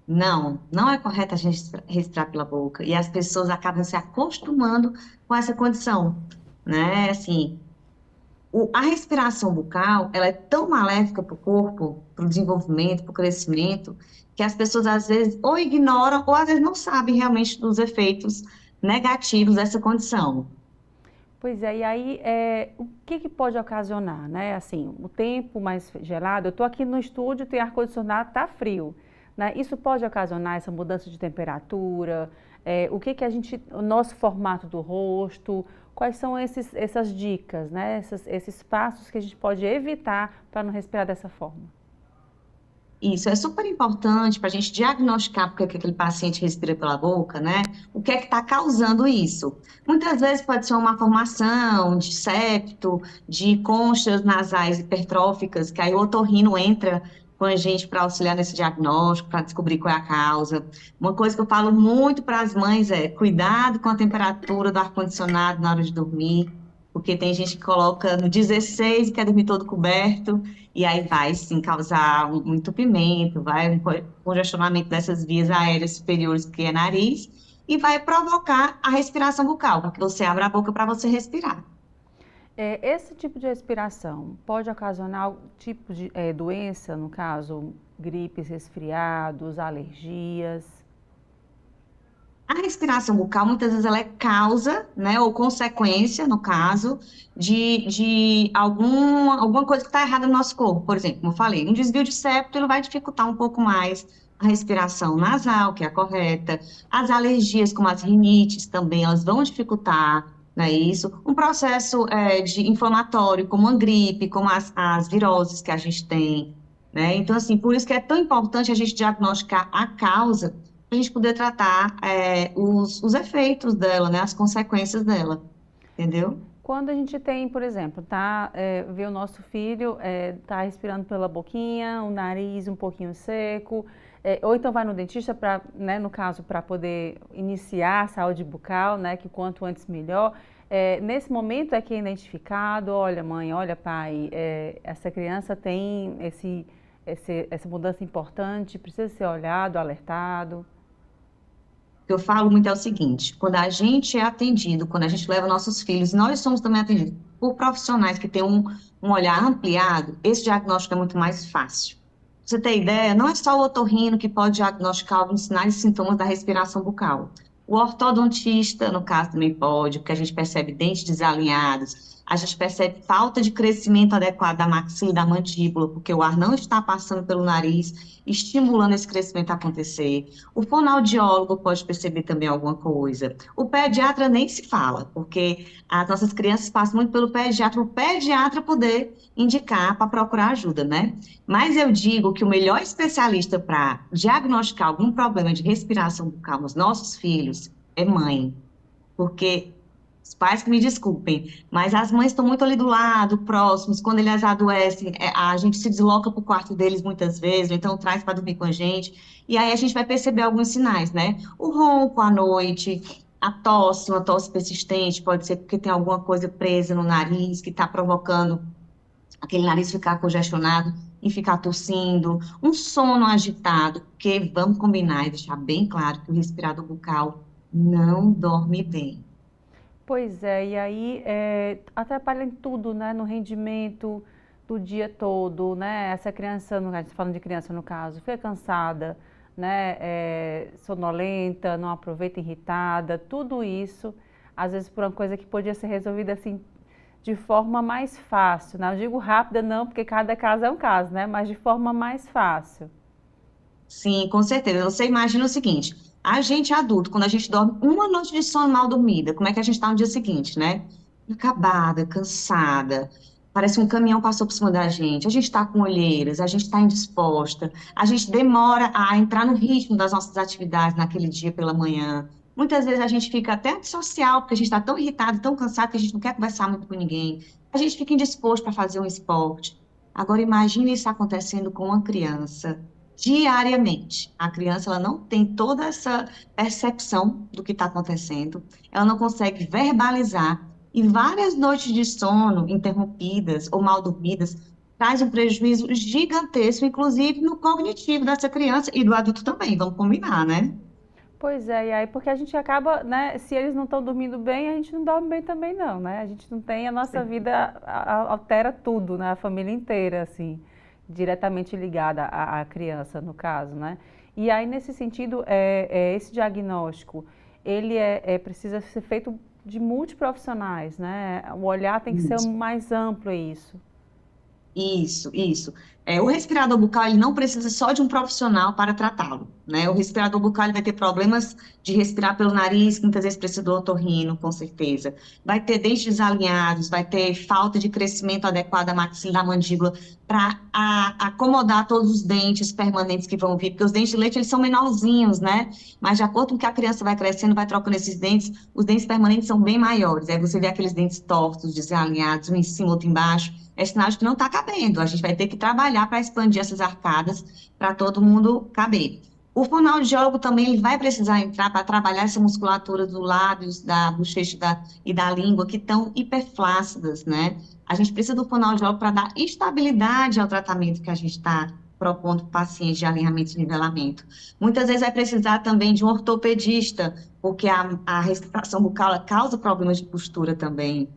Não, não é correto a gente respirar pela boca. E as pessoas acabam se acostumando com essa condição, né? Assim, a respiração bucal, ela é tão maléfica para o corpo, para o desenvolvimento, para o crescimento, que as pessoas às vezes ou ignoram ou às vezes não sabem realmente dos efeitos negativos dessa condição. Pois é, e aí o que pode ocasionar, né? Assim, o tempo mais gelado, eu estou aqui no estúdio, tem ar-condicionado, tá frio, né? Isso pode ocasionar essa mudança de temperatura, o nosso formato do rosto, quais são essas dicas, né? Esses passos que a gente pode evitar para não respirar dessa forma? Isso é super importante para a gente diagnosticar porque que aquele paciente respira pela boca, né? O que é que está causando isso? Muitas vezes pode ser uma formação de septo, de conchas nasais hipertróficas, que aí o otorrino entra com a gente para auxiliar nesse diagnóstico, para descobrir qual é a causa. Uma coisa que eu falo muito para as mães é cuidado com a temperatura do ar-condicionado na hora de dormir, porque tem gente que coloca no 16 e quer dormir todo coberto, e aí vai sim causar um entupimento, um congestionamento dessas vias aéreas superiores, que é nariz, e vai provocar a respiração bucal, porque você abre a boca para você respirar. Esse tipo de respiração pode ocasionar algum tipo de doença, no caso, gripes, resfriados, alergias? A respiração bucal, muitas vezes, ela é causa, né, ou consequência, no caso, de alguma coisa que está errada no nosso corpo. Por exemplo, como eu falei, um desvio de septo, ele vai dificultar um pouco mais a respiração nasal, que é a correta. As alergias, como as rinites, também, elas vão dificultar, não é isso? Um processo de inflamatório, como a gripe, como as viroses que a gente tem, né? Então, assim, por isso que é tão importante a gente diagnosticar a causa, para a gente poder tratar os efeitos dela, né, as consequências dela, entendeu? Quando a gente tem, por exemplo, vê o nosso filho tá respirando pela boquinha, o nariz um pouquinho seco, ou então vai no dentista para, né, no caso, para poder iniciar a saúde bucal, né, que quanto antes melhor. Nesse momento é que é identificado, olha mãe, olha pai, essa criança tem essa mudança importante, precisa ser olhado, alertado. O que eu falo muito é o seguinte, quando a gente é atendido, quando a gente leva nossos filhos, nós somos também atendidos por profissionais que têm um olhar ampliado, esse diagnóstico é muito mais fácil. Pra você ter ideia, não é só o otorrino que pode diagnosticar alguns sinais e sintomas da respiração bucal. O ortodontista, no caso, também pode, porque a gente percebe dentes desalinhados, a gente percebe falta de crescimento adequado da maxila e da mandíbula, porque o ar não está passando pelo nariz, estimulando esse crescimento a acontecer. O fonoaudiólogo pode perceber também alguma coisa. O pediatra nem se fala, porque as nossas crianças passam muito pelo pediatra, o pediatra poder indicar para procurar ajuda, né? Mas eu digo que o melhor especialista para diagnosticar algum problema de respiração bucal nos nossos filhos é mãe, porque os pais que me desculpem, mas as mães estão muito ali do lado, próximos, quando eles adoecem, a gente se desloca para o quarto deles muitas vezes, ou então traz para dormir com a gente, e aí a gente vai perceber alguns sinais, né? O ronco à noite, a tosse, uma tosse persistente, pode ser porque tem alguma coisa presa no nariz, que está provocando aquele nariz ficar congestionado e ficar tossindo, um sono agitado, porque vamos combinar e deixar bem claro que o respirador bucal não dorme bem. Pois é, e aí atrapalha em tudo, né? No rendimento do dia todo, né? Essa criança, a gente tá falando de criança no caso, fica cansada, né, sonolenta, não aproveita, irritada, tudo isso, às vezes por uma coisa que podia ser resolvida assim de forma mais fácil, né? Eu digo rápida não, porque cada caso é um caso, né? Mas de forma mais fácil. Sim, com certeza. Você imagina o seguinte, a gente adulto, quando a gente dorme uma noite de sono mal dormida, como é que a gente está no dia seguinte, né? Acabada, cansada, parece que um caminhão passou por cima da gente, a gente está com olheiras, a gente está indisposta, a gente demora a entrar no ritmo das nossas atividades naquele dia pela manhã. Muitas vezes a gente fica até antissocial, porque a gente está tão irritado, tão cansado, que a gente não quer conversar muito com ninguém. A gente fica indisposto para fazer um esporte. Agora, imagine isso acontecendo com uma criança diariamente. A criança ela não tem toda essa percepção do que está acontecendo, ela não consegue verbalizar, e várias noites de sono interrompidas ou mal dormidas traz um prejuízo gigantesco, inclusive no cognitivo dessa criança e do adulto também, vamos combinar, né? Pois é, e aí porque a gente acaba, né, se eles não estão dormindo bem, a gente não dorme bem também não, né? A gente não tem, a nossa vida altera tudo, né? A família inteira, assim, diretamente ligada à criança, no caso, né? E aí, nesse sentido, esse diagnóstico, ele precisa ser feito de multiprofissionais, né? O olhar tem que ser mais amplo, é isso. Isso. O respirador bucal, ele não precisa só de um profissional para tratá-lo, né? O respirador bucal, ele vai ter problemas de respirar pelo nariz, que muitas vezes precisa do otorrino, com certeza. Vai ter dentes desalinhados, vai ter falta de crescimento adequado da maxila da mandíbula para acomodar todos os dentes permanentes que vão vir, porque os dentes de leite, eles são menorzinhos, né? Mas de acordo com que a criança vai crescendo, vai trocando esses dentes, os dentes permanentes são bem maiores. Aí você vê aqueles dentes tortos, desalinhados, um em cima, outro embaixo. É sinal de que não está cabendo. A gente vai ter que trabalhar para expandir essas arcadas para todo mundo caber. O fonoaudiólogo também ele vai precisar entrar para trabalhar essa musculatura dos lábios, da bochecha e da língua, que estão hiperflácidas, né? A gente precisa do fonoaudiólogo para dar estabilidade ao tratamento que a gente está propondo para o paciente de alinhamento e nivelamento. Muitas vezes vai precisar também de um ortopedista, porque a respiração bucal causa problemas de postura também.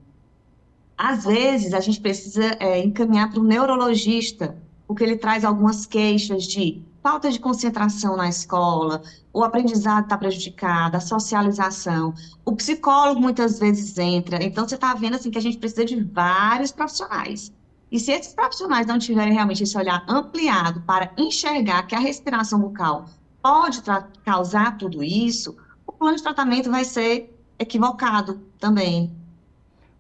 Às vezes, a gente precisa encaminhar para um neurologista, porque ele traz algumas queixas de falta de concentração na escola, o aprendizado está prejudicado, a socialização. O psicólogo muitas vezes entra. Então, você está vendo assim, que a gente precisa de vários profissionais. E se esses profissionais não tiverem realmente esse olhar ampliado para enxergar que a respiração bucal pode causar tudo isso, o plano de tratamento vai ser equivocado também.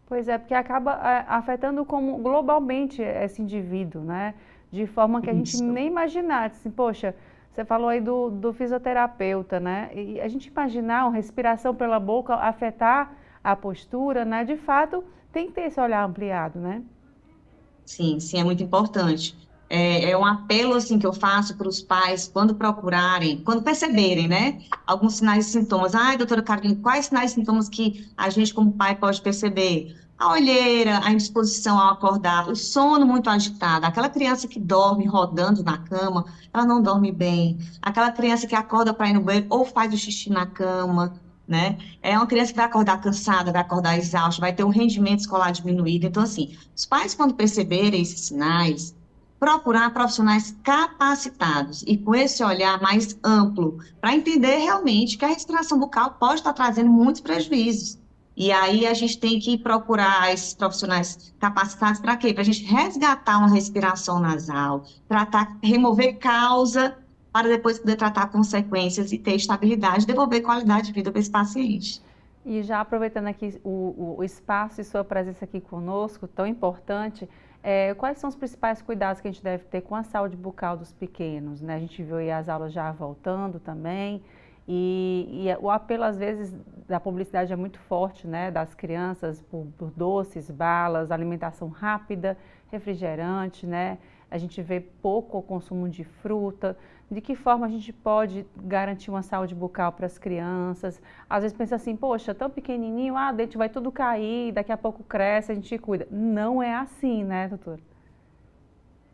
Pois é, porque acaba afetando globalmente esse indivíduo, né? De forma que a gente nem imaginar, assim, poxa, você falou aí do fisioterapeuta, né? E a gente imaginar uma respiração pela boca afetar a postura, né? De fato, tem que ter esse olhar ampliado, né? Sim, é muito importante. É um apelo, assim, que eu faço para os pais, quando procurarem, quando perceberem, né? Alguns sinais e sintomas. Ai, doutora Carolina, quais sinais e sintomas que a gente, como pai, pode perceber? A olheira, a indisposição ao acordar, o sono muito agitado, aquela criança que dorme rodando na cama, ela não dorme bem. Aquela criança que acorda para ir no banheiro ou faz o xixi na cama, né? É uma criança que vai acordar cansada, vai acordar exausta, vai ter um rendimento escolar diminuído. Então, assim, os pais, quando perceberem esses sinais, procurar profissionais capacitados e com esse olhar mais amplo, para entender realmente que a respiração bucal pode estar trazendo muitos prejuízos. E aí a gente tem que procurar esses profissionais capacitados para quê? Para a gente resgatar uma respiração nasal, remover causa, para depois poder tratar consequências e ter estabilidade, devolver qualidade de vida para esse paciente. E já aproveitando aqui o espaço e sua presença aqui conosco, tão importante, quais são os principais cuidados que a gente deve ter com a saúde bucal dos pequenos, né? A gente viu aí as aulas já voltando também, e o apelo, às vezes, da publicidade é muito forte, né? Das crianças por doces, balas, alimentação rápida, refrigerante, né? A gente vê pouco o consumo de fruta. De que forma a gente pode garantir uma saúde bucal para as crianças? Às vezes pensa assim, poxa, tão pequenininho, o dente vai tudo cair, daqui a pouco cresce, a gente cuida. Não é assim, né, doutora?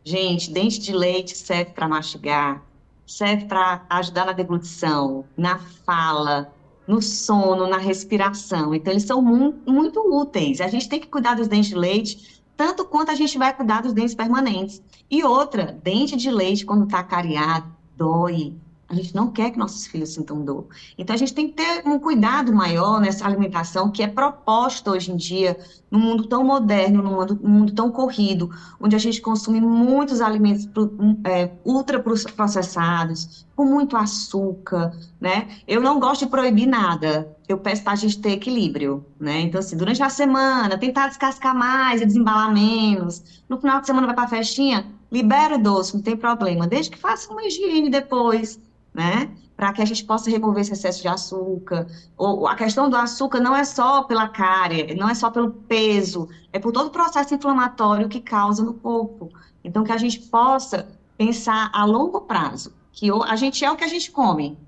Gente, dente de leite serve para mastigar, serve para ajudar na deglutição, na fala, no sono, na respiração. Então, eles são muito úteis. A gente tem que cuidar dos dentes de leite, tanto quanto a gente vai cuidar dos dentes permanentes. E outra, dente de leite, quando está cariado, dói. A A gente não quer que nossos filhos sintam dor. Então, a gente tem que ter um cuidado maior nessa alimentação que é proposta hoje em dia, num mundo tão moderno, num mundo tão corrido, onde a gente consome muitos alimentos ultraprocessados, com muito açúcar, né? Eu não gosto de proibir nada, eu peço para a gente ter equilíbrio, né? Então, assim, durante a semana, tentar descascar mais e desembalar menos. No final de semana vai para a festinha, libera o doce, não tem problema, desde que faça uma higiene depois, né? Para que a gente possa remover esse excesso de açúcar. Ou a questão do açúcar não é só pela cárie, não é só pelo peso, é por todo o processo inflamatório que causa no corpo. Então, que a gente possa pensar a longo prazo, que a gente é o que a gente come.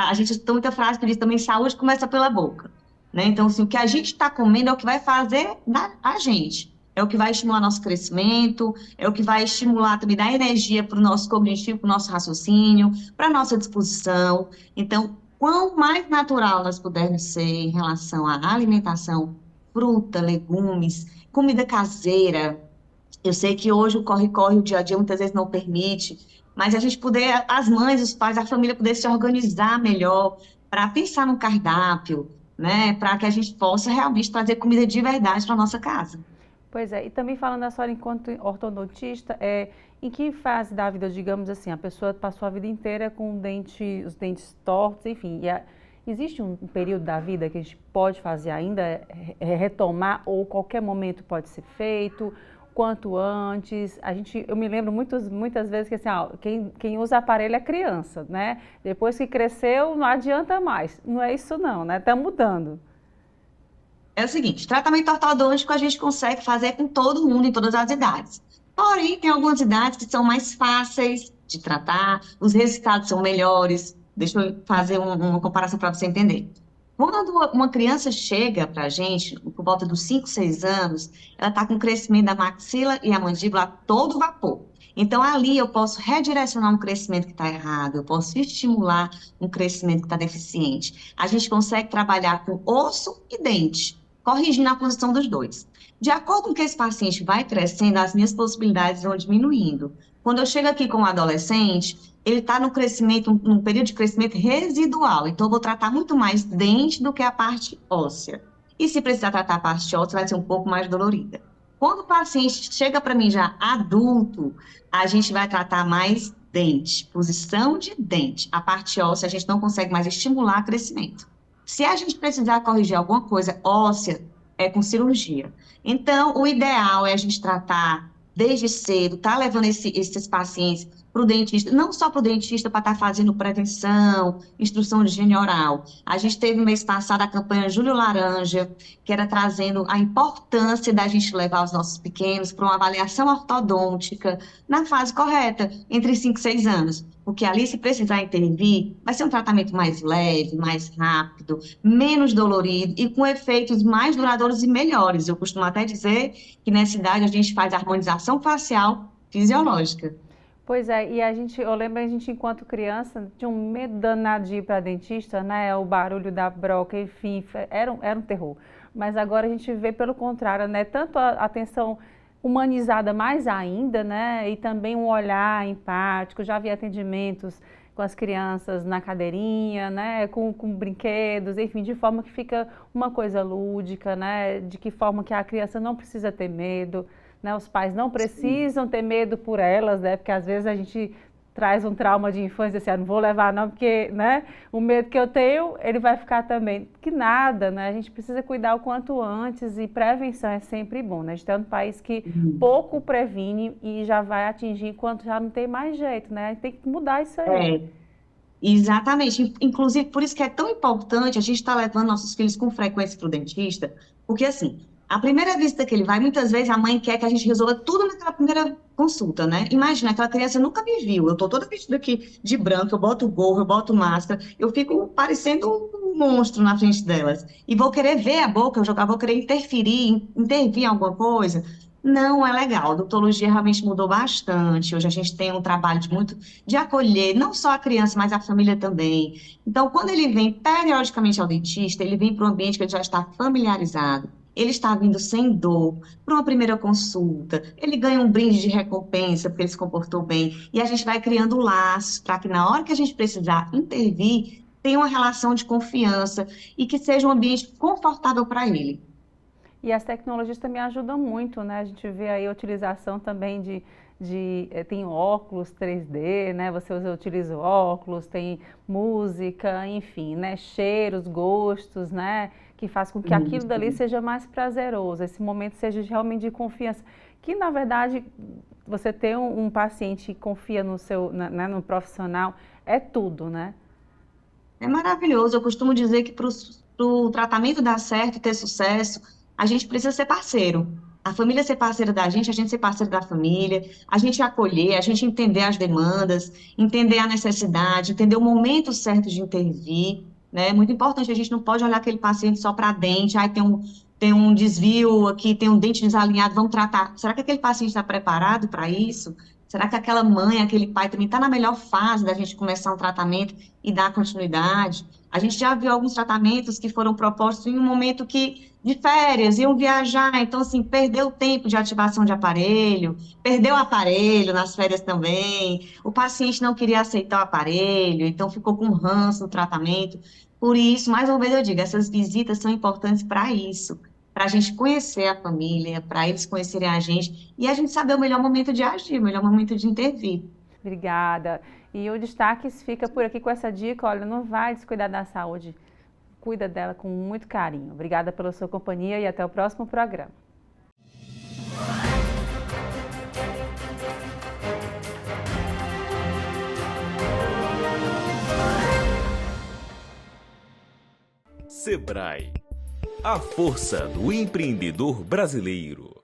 A gente tem muita frase que diz também, saúde começa pela boca, né? Então, assim, o que a gente está comendo é o que vai fazer a gente. É o que vai estimular nosso crescimento, é o que vai estimular também, dar energia para o nosso cognitivo, para o nosso raciocínio, para a nossa disposição. Então, quanto mais natural nós pudermos ser em relação à alimentação, fruta, legumes, comida caseira. Eu sei que hoje o corre-corre, o dia a dia muitas vezes não permite, mas a gente poder, as mães, os pais, a família poder se organizar melhor para pensar no cardápio, né? Para que a gente possa realmente trazer comida de verdade para nossa casa. Pois é, e também falando da senhora enquanto ortodontista, em que fase da vida, digamos assim, a pessoa passou a vida inteira com os dentes tortos, enfim, existe um período da vida que a gente pode fazer ainda, retomar, ou qualquer momento pode ser feito, quanto antes? Eu me lembro muitas vezes que assim, quem usa aparelho é criança, né? Depois que cresceu, não adianta mais. Não é isso não, né? Tá mudando. É o seguinte, tratamento ortodôntico a gente consegue fazer com todo mundo, em todas as idades. Porém, tem algumas idades que são mais fáceis de tratar, os resultados são melhores. Deixa eu fazer uma comparação para você entender. Quando uma criança chega para a gente, por volta dos 5, 6 anos, ela está com o crescimento da maxila e a mandíbula a todo vapor. Então, ali eu posso redirecionar um crescimento que está errado, eu posso estimular um crescimento que está deficiente. A gente consegue trabalhar com osso e dente, corrigindo a posição dos dois. De acordo com que esse paciente vai crescendo, as minhas possibilidades vão diminuindo. Quando eu chego aqui com um adolescente, ele está no crescimento, num período de crescimento residual, então eu vou tratar muito mais dente do que a parte óssea. E se precisar tratar a parte óssea, vai ser um pouco mais dolorida. Quando o paciente chega para mim já adulto, a gente vai tratar mais dente, posição de dente. A parte óssea a gente não consegue mais estimular o crescimento. Se a gente precisar corrigir alguma coisa óssea, é com cirurgia. Então, o ideal é a gente tratar desde cedo, tá levando esses pacientes para o dentista, não só para o dentista para estar fazendo prevenção, instrução de higiene oral. A gente teve no mês passado a campanha Júlio Laranja, que era trazendo a importância da gente levar os nossos pequenos para uma avaliação ortodôntica na fase correta, entre 5 e 6 anos. Porque ali, se precisar intervir, vai ser um tratamento mais leve, mais rápido, menos dolorido e com efeitos mais duradouros e melhores. Eu costumo até dizer que nessa idade a gente faz harmonização facial fisiológica. Pois é, e eu lembro a gente enquanto criança tinha um medo danado de ir para dentista, né? O barulho da broca, enfim, era um terror. Mas agora a gente vê pelo contrário, né? Tanto a atenção humanizada mais ainda, né? E também um olhar empático. Já vi atendimentos com as crianças na cadeirinha, né? Com brinquedos, enfim, de forma que fica uma coisa lúdica, né? De que forma que a criança não precisa ter medo. Né, os pais não precisam ter medo por elas, né? Porque às vezes a gente traz um trauma de infância, assim, não vou levar não, porque, né, o medo que eu tenho, ele vai ficar também. Que nada, né? A gente precisa cuidar o quanto antes e prevenção é sempre bom, né? A gente está num país que pouco previne e já vai atingir enquanto já não tem mais jeito, né? A gente tem que mudar isso aí. Exatamente. Inclusive, por isso que é tão importante a gente estar levando nossos filhos com frequência para o dentista, porque assim, a primeira visita que ele vai, muitas vezes a mãe quer que a gente resolva tudo naquela primeira consulta, né? Imagina, aquela criança nunca me viu, eu tô toda vestida aqui de branco, eu boto gorro, eu boto máscara, eu fico parecendo um monstro na frente delas. E vou querer ver a boca, vou querer intervir em alguma coisa. Não é legal, a odontologia realmente mudou bastante. Hoje a gente tem um trabalho de acolher, não só a criança, mas a família também. Então, quando ele vem periodicamente ao dentista, ele vem para um ambiente que ele já está familiarizado. ele está vindo sem dor para uma primeira consulta, ele ganha um brinde de recompensa porque ele se comportou bem, e a gente vai criando laços para que na hora que a gente precisar intervir, tenha uma relação de confiança e que seja um ambiente confortável para ele. E as tecnologias também ajudam muito, né? A gente vê aí a utilização também tem óculos 3D, né? Você utiliza óculos, tem música, enfim, né? Cheiros, gostos, né? Que faz com que aquilo dali seja mais prazeroso, esse momento seja realmente de confiança. Que, na verdade, você ter um paciente que confia no profissional é tudo, né? É maravilhoso. Eu costumo dizer que para o tratamento dar certo e ter sucesso, a gente precisa ser parceiro. A família ser parceira da gente ser parceiro da família, a gente acolher, a gente entender as demandas, entender a necessidade, entender o momento certo de intervir, né? É muito importante, a gente não pode olhar aquele paciente só para dente, tem um desvio aqui, tem um dente desalinhado, vamos tratar. Será que aquele paciente está preparado para isso? Será que aquela mãe, aquele pai também está na melhor fase da gente começar um tratamento e dar continuidade? A gente já viu alguns tratamentos que foram propostos em um momento de férias, iam viajar, então, assim, perdeu o tempo de ativação de aparelho, perdeu o aparelho nas férias também, o paciente não queria aceitar o aparelho, então ficou com ranço no tratamento. Por isso, mais uma vez eu digo, essas visitas são importantes para isso, para a gente conhecer a família, para eles conhecerem a gente e a gente saber o melhor momento de agir, o melhor momento de intervir. Obrigada. E o Destaques fica por aqui com essa dica, olha, não vai descuidar da saúde, cuida dela com muito carinho. Obrigada pela sua companhia e até o próximo programa. Sebrae, a força do empreendedor brasileiro.